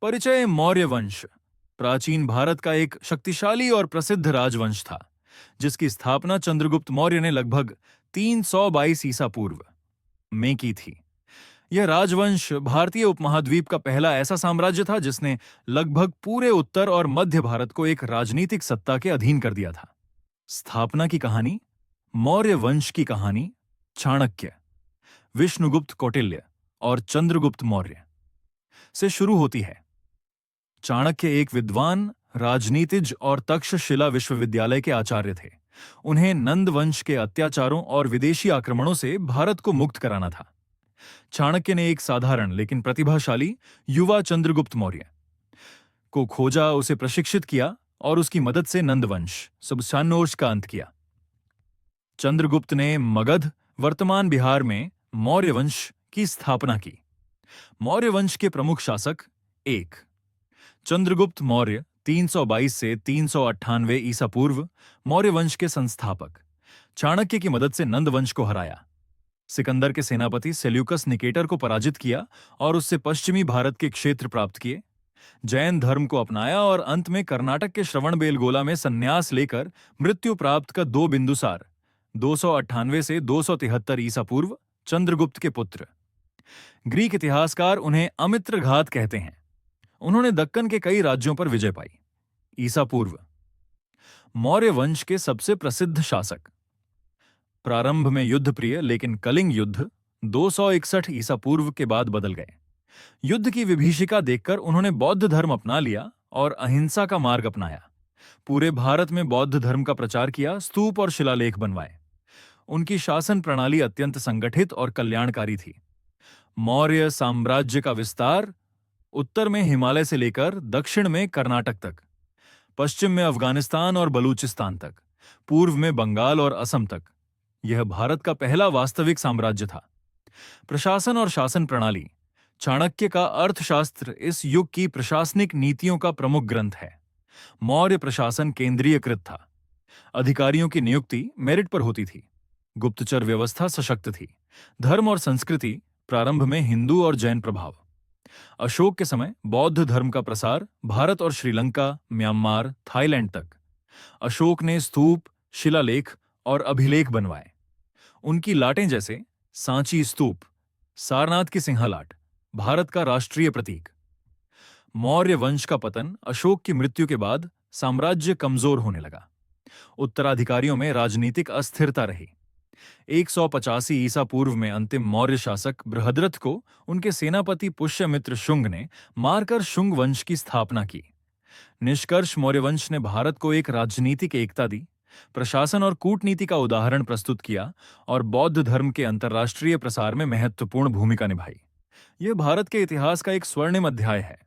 परिचय। मौर्य वंश प्राचीन भारत का एक शक्तिशाली और प्रसिद्ध राजवंश था, जिसकी स्थापना चंद्रगुप्त मौर्य ने लगभग 322 ईसा पूर्व में की थी। यह राजवंश भारतीय उपमहाद्वीप का पहला ऐसा साम्राज्य था जिसने लगभग पूरे उत्तर और मध्य भारत को एक राजनीतिक सत्ता के अधीन कर दिया था। स्थापना की कहानी। मौर्य वंश की कहानी चाणक्य, विष्णुगुप्त कौटिल्य और चंद्रगुप्त मौर्य से शुरू होती है। चाणक्य एक विद्वान, राजनीतिज्ञ और तक्षशिला विश्वविद्यालय के आचार्य थे। उन्हें नंद वंश के अत्याचारों और विदेशी आक्रमणों से भारत को मुक्त कराना था। चाणक्य ने एक साधारण लेकिन प्रतिभाशाली युवा चंद्रगुप्त मौर्य को खोजा, उसे प्रशिक्षित किया और उसकी मदद से नंदवंश सुबसानोश का अंत किया। चंद्रगुप्त ने मगध, वर्तमान बिहार में मौर्य वंश की स्थापना की। मौर्य वंश के प्रमुख शासक। 1. चंद्रगुप्त मौर्य 322 से 398 ईसा पूर्व, मौर्य वंश के संस्थापक। चाणक्य की मदद से नंद वंश को हराया, सिकंदर के सेनापति सेल्यूकस निकेटर को पराजित किया और उससे पश्चिमी भारत के क्षेत्र प्राप्त किए। जैन धर्म को अपनाया और अंत में कर्नाटक के श्रवणबेलगोला में संन्यास लेकर मृत्यु प्राप्त का 2 बिंदुसार 298 से 273 ईसा पूर्व, चंद्रगुप्त के पुत्र। ग्रीक इतिहासकार उन्हें अमित्रघात कहते हैं। उन्होंने दक्कन के कई राज्यों पर विजय पाई। ईसा पूर्व। मौर्य वंश के सबसे प्रसिद्ध शासक। प्रारंभ में युद्धप्रिय, लेकिन कलिंग युद्ध 261 ईसा पूर्व के बाद बदल गए। युद्ध की विभीषिका देखकर उन्होंने बौद्ध धर्म अपना लिया और अहिंसा का मार्ग अपनाया। पूरे भारत में बौद्ध धर्म का प्रचार किया, स्तूप और शिलालेख बनवाए। उनकी शासन प्रणाली अत्यंत संगठित और कल्याणकारी थी। मौर्य साम्राज्य का विस्तार उत्तर में हिमालय से लेकर दक्षिण में कर्नाटक तक, पश्चिम में अफगानिस्तान और बलूचिस्तान तक, पूर्व में बंगाल और असम तक। यह भारत का पहला वास्तविक साम्राज्य था। प्रशासन और शासन प्रणाली। चाणक्य का अर्थशास्त्र इस युग की प्रशासनिक नीतियों का प्रमुख ग्रंथ है। मौर्य प्रशासन केंद्रीयकृत था। अधिकारियों की नियुक्ति मेरिट पर होती थी। गुप्तचर व्यवस्था सशक्त थी। धर्म और संस्कृति। प्रारंभ में हिंदू और जैन प्रभाव। अशोक के समय बौद्ध धर्म का प्रसार भारत और श्रीलंका, म्यांमार, थाईलैंड तक। अशोक ने स्तूप, शिलालेख और अभिलेख बनवाए। उनकी लाटें जैसे सांची स्तूप, सारनाथ की सिंहलाट, भारत का राष्ट्रीय प्रतीक। मौर्य वंश का पतन। अशोक की मृत्यु के बाद साम्राज्य कमजोर होने लगा। उत्तराधिकारियों में राजनीतिक अस्थिरता रही। 185 ईसा पूर्व में अंतिम मौर्य शासक बृहद्रथ को उनके सेनापति पुष्यमित्र शुंग ने मारकर शुंग वंश की स्थापना की। निष्कर्ष, मौर्य वंश ने भारत को एक राजनीतिक एकता दी, प्रशासन और कूटनीति का उदाहरण प्रस्तुत किया और बौद्ध धर्म के अंतर्राष्ट्रीय प्रसार में महत्वपूर्ण भूमिका निभाई। यह भारत के इतिहास का एक स्वर्णिम अध्याय है।